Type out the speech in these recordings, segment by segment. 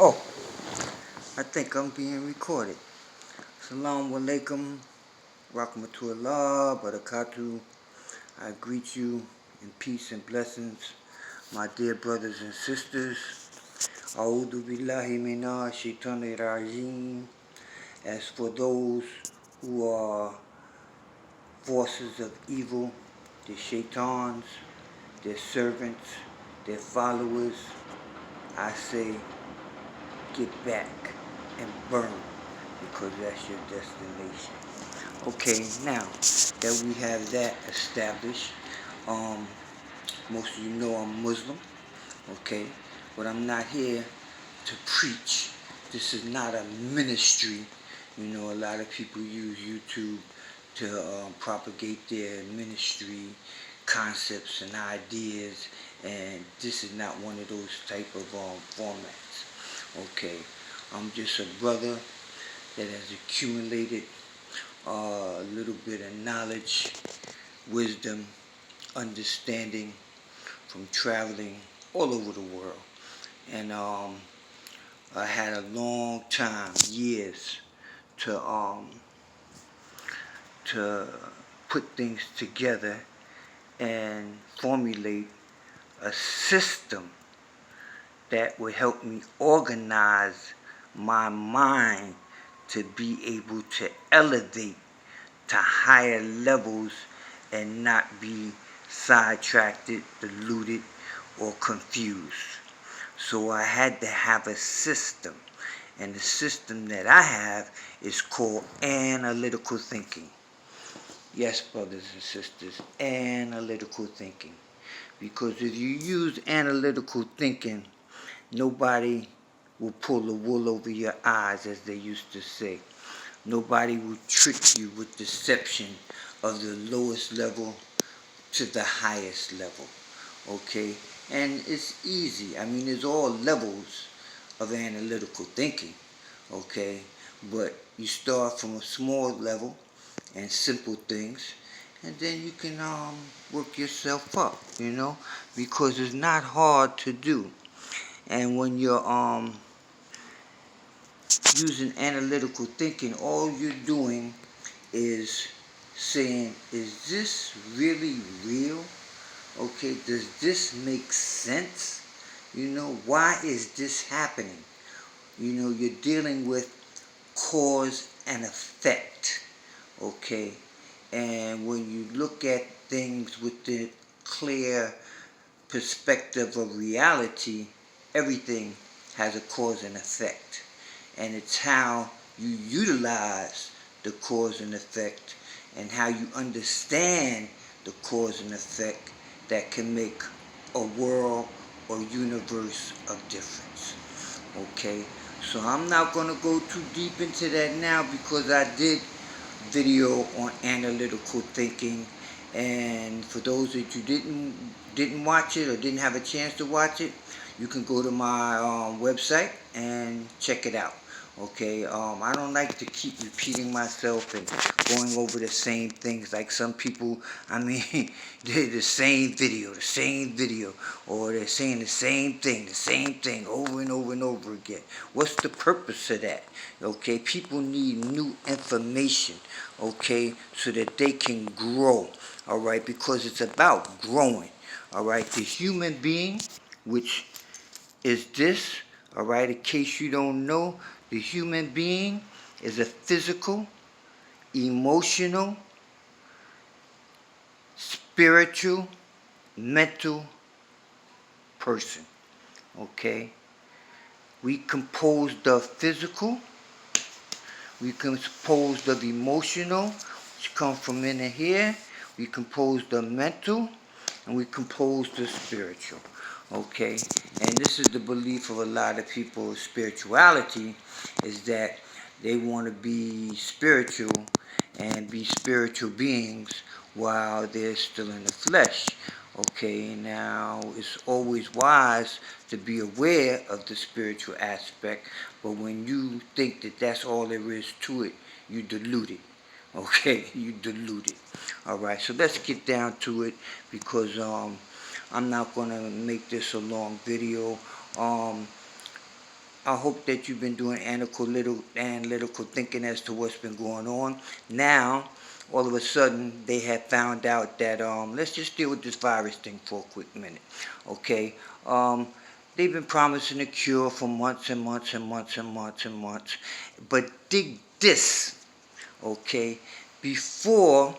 Oh, I think I'm being recorded. Assalamu alaikum, rahmatullah, barakatuh. I greet you in peace and blessings, my dear brothers and sisters. A'udhu billahi minash shaitanir rajim. As for those who are forces of evil, the shaitans, their servants, their followers, I say, get back and burn, because that's your destination. Okay, now that we have that established, most of you know I'm Muslim, okay, but I'm not here to preach. This is not a ministry. You know, a lot of people use YouTube to propagate their ministry concepts and ideas, and this is not one of those type of formats. Okay, I'm just a brother that has accumulated a little bit of knowledge, wisdom, understanding from traveling all over the world. And I had a long time, years, to put things together and formulate a system that would help me organize my mind to be able to elevate to higher levels and not be sidetracked, deluded, or confused. So I had to have a system. And the system that I have is called analytical thinking. Yes, brothers and sisters, analytical thinking. Because if you use analytical thinking, nobody will pull the wool over your eyes, as they used to say. Nobody will trick you with deception of the lowest level to the highest level. Okay? And it's easy. I mean, there's all levels of analytical thinking. Okay? But you start from a small level and simple things, and then you can work yourself up, because it's not hard to do. And when you're using analytical thinking, all you're doing is saying, is this really real? Okay, does this make sense? Why is this happening? You're dealing with cause and effect. Okay, and when you look at things with the clear perspective of reality, everything has a cause and effect. And it's how you utilize the cause and effect and how you understand the cause and effect that can make a world or universe of difference. Okay, so I'm not going to go too deep into that now, because I did video on analytical thinking, and for those that you didn't watch it or didn't have a chance to watch it, you can go to my website and check it out. Okay, I don't like to keep repeating myself and going over the same things like some people. I mean, they're the same video, or they're saying the same thing over and over and over again. What's the purpose of that? Okay, people need new information, okay, so that they can grow, all right, because it's about growing, all right. The human being, which is this, all right, in case you don't know, the human being is a physical, emotional, spiritual, mental person, okay. We composed of physical, we composed of emotional, which come from in here, we composed of mental, and we composed of spiritual. Okay, and this is the belief of a lot of people. Spirituality is that they want to be spiritual and be spiritual beings while they're still in the flesh. Okay, now it's always wise to be aware of the spiritual aspect, but when you think that that's all there is to it, you dilute it. Okay, you dilute it. All right, so let's get down to it, because I'm not going to make this a long video. I hope that you've been doing analytical thinking as to what's been going on. Now, all of a sudden, they have found out that, let's just deal with this virus thing for a quick minute, okay? They've been promising a cure for months and months and months and months and months. But dig this, okay? Before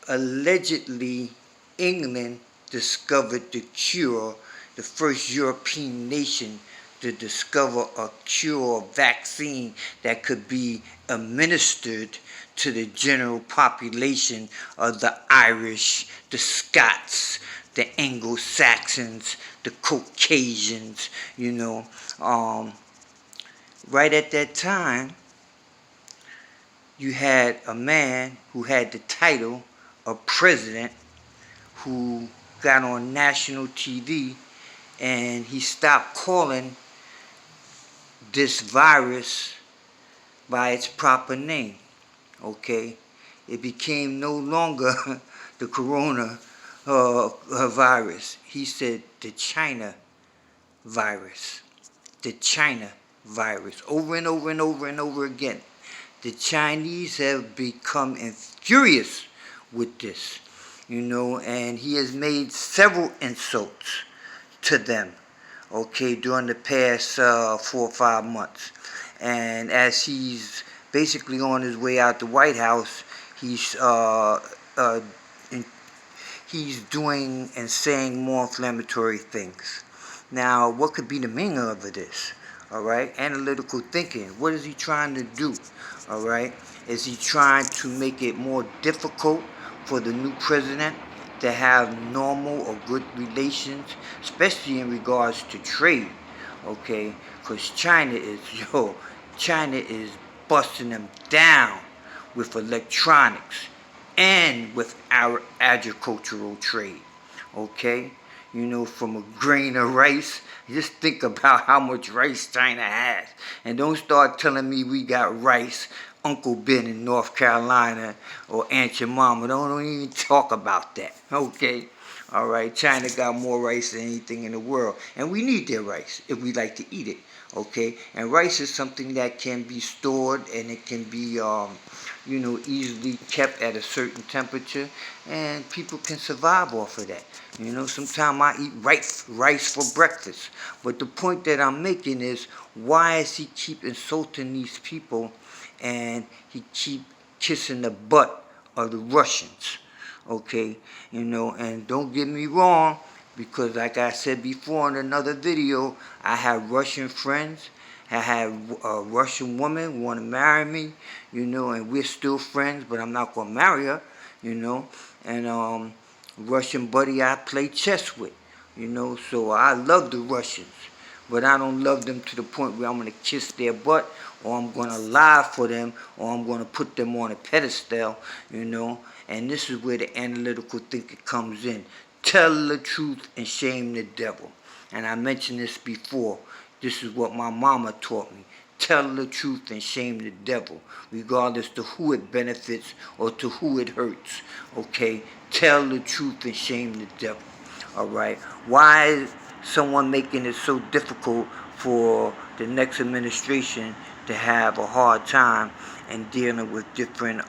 allegedly England discovered the cure, the first European nation to discover a cure or vaccine that could be administered to the general population of the Irish, the Scots, the Anglo-Saxons, the Caucasians, you know. Right at that time, you had a man who had the title of president who got on national TV, and he stopped calling this virus by its proper name, okay? It became no longer the corona virus. He said the China virus. The China virus. Over and over and over and over again. The Chinese have become furious with this, you know, and he has made several insults to them, okay, during the past 4 or 5 months. And as he's basically on his way out the White House, he's doing and saying more inflammatory things. Now, what could be the meaning of this? All right, analytical thinking. What is he trying to do? All right, is he trying to make it more difficult for the new president to have normal or good relations, especially in regards to trade? Okay, because China is busting them down with electronics and with our agricultural trade. Okay, you know, from a grain of rice. Just think about how much rice China has. And don't start telling me we got rice, Uncle Ben in North Carolina, or Aunt your mama. Don't even talk about that, okay? All right, China got more rice than anything in the world. And we need their rice if we like to eat it, okay? And rice is something that can be stored, and it can be, you know, easily kept at a certain temperature, and people can survive off of that. You know, sometimes I eat rice for breakfast. But the point that I'm making is, why is he keep insulting these people, and he keep kissing the butt of the Russians? Okay, you know, and don't get me wrong, because like I said before in another video, I have Russian friends. I have a Russian woman who want to marry me, you know, and we're still friends, but I'm not going to marry her, you know. And Russian buddy I play chess with, you know, so I love the Russians. But I don't love them to the point where I'm going to kiss their butt, or I'm going to lie for them, or I'm going to put them on a pedestal, you know. And this is where the analytical thinking comes in. Tell the truth and shame the devil. And I mentioned this before. This is what my mama taught me. Tell the truth and shame the devil, regardless to who it benefits or to who it hurts. Okay? Tell the truth and shame the devil. All right? Why is someone making it so difficult for the next administration to have a hard time in dealing with different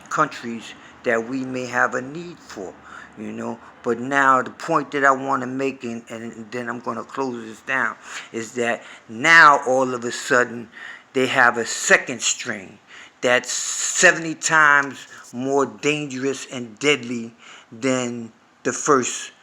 countries that we may have a need for, you know? But now the point that I want to make, and then I'm going to close this down, is that now all of a sudden they have a second strain that's 70 times more dangerous and deadly than the first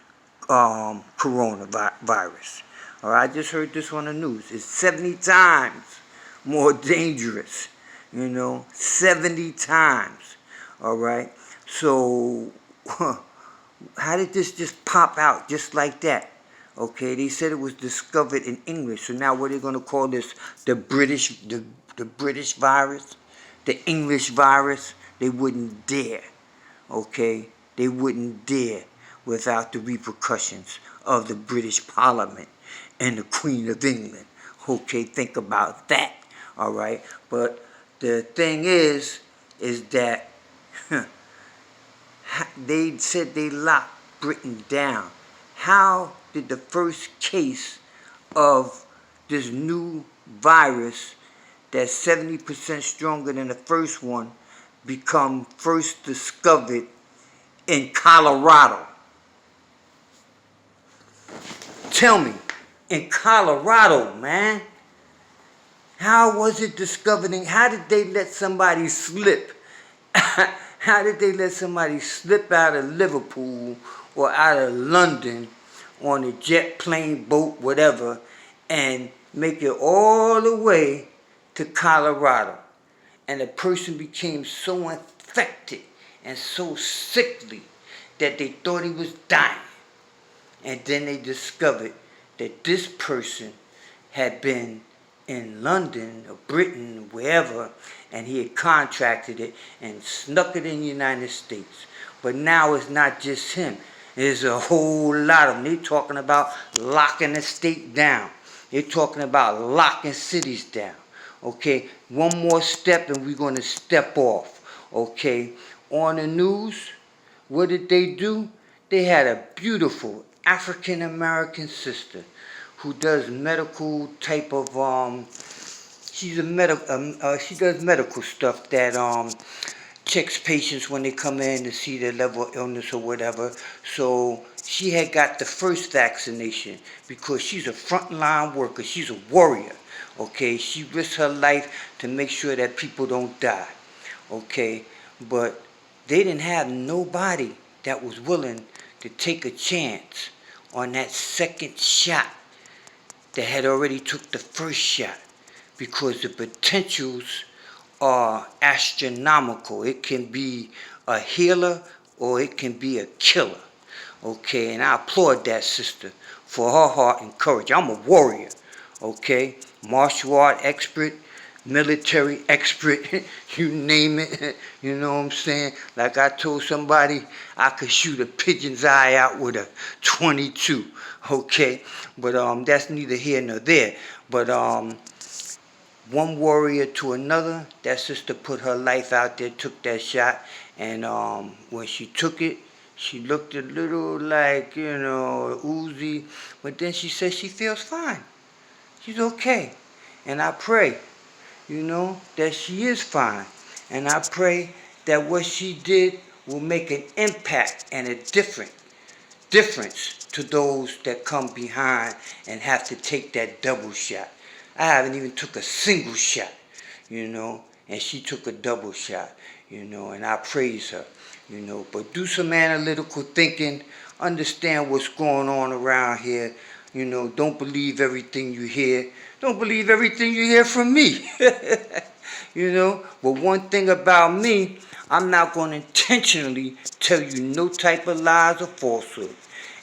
coronavirus. All right, I just heard this on the news. It's 70 times more dangerous, you know, 70 times. All right, so how did this just pop out just like that? Okay, they said it was discovered in English, so now what are they going to call this? The British virus, the English virus? They wouldn't dare. Okay, they wouldn't dare without the repercussions of the British Parliament and the Queen of England. Okay, think about that. All right, but the thing is that they said they locked Britain down. How did the first case of this new virus that's 70% stronger than the first one become first discovered in Colorado. Tell me, in Colorado, man, how was it discovered? How did they let somebody slip? How did they let somebody slip out of Liverpool or out of London on a jet plane, boat, whatever, and make it all the way to Colorado? And the person became so infected and so sickly that they thought he was dying. And then they discovered that this person had been in London or Britain, wherever, and he had contracted it and snuck it in the United States. But now it's not just him. There's a whole lot of them. They're talking about locking the state down. They're talking about locking cities down. Okay, one more step and we're going to step off. Okay, on the news, what did they do? They had a beautiful African American sister who does medical type of she does medical stuff that checks patients when they come in to see their level of illness or whatever. So she had got the first vaccination because she's a frontline worker. She's a warrior. Okay, she risks her life to make sure that people don't die. Okay, but they didn't have nobody that was willing to take a chance on that second shot that had already took the first shot, because the potentials are astronomical. It can be a healer or it can be a killer. Okay, and I applaud that sister for her heart and courage. I'm a warrior. Okay, martial art expert, military expert, you name it, you know what I'm saying? Like I told somebody, I could shoot a pigeon's eye out with a 22, okay? But that's neither here nor there. But one warrior to another, that sister put her life out there, took that shot, and when she took it, she looked a little like, oozy, but then she said she feels fine. She's okay. And I pray, that she is fine. And I pray that what she did will make an impact and a difference to those that come behind and have to take that double shot. I haven't even took a single shot, and she took a double shot, and I praise her, But do some analytical thinking, understand what's going on around here. Don't believe everything you hear. Don't believe everything you hear from me. But one thing about me, I'm not going to intentionally tell you no type of lies or falsehood.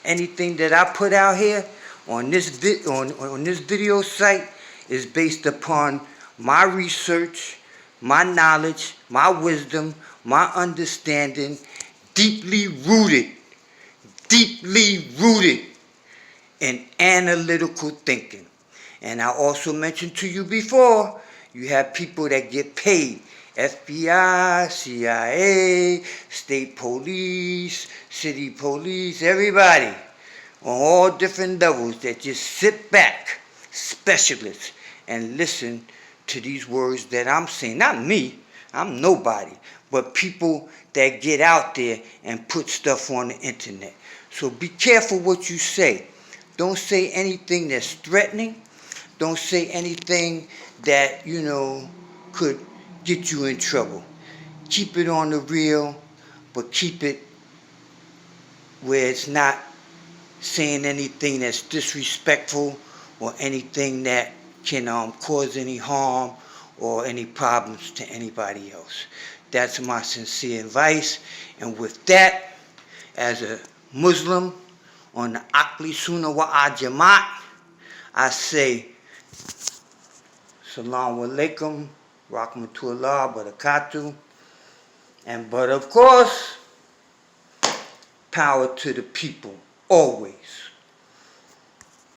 Anything that I put out here on this video site is based upon my research, my knowledge, my wisdom, my understanding, deeply rooted in analytical thinking. And I also mentioned to you before, you have people that get paid. FBI, CIA, state police, city police, everybody on all different levels that just sit back, specialists, and listen to these words that I'm saying. Not me, I'm nobody, but people that get out there and put stuff on the internet. So be careful what you say. Don't say anything that's threatening. Don't say anything that, could get you in trouble. Keep it on the real, but keep it where it's not saying anything that's disrespectful or anything that can cause any harm or any problems to anybody else. That's my sincere advice. And with that, as a Muslim on the Ahlu Sunnah wal Jamaat, I say, Assalamu alaikum, rahmatullah, barakatuh, but of course, power to the people, always.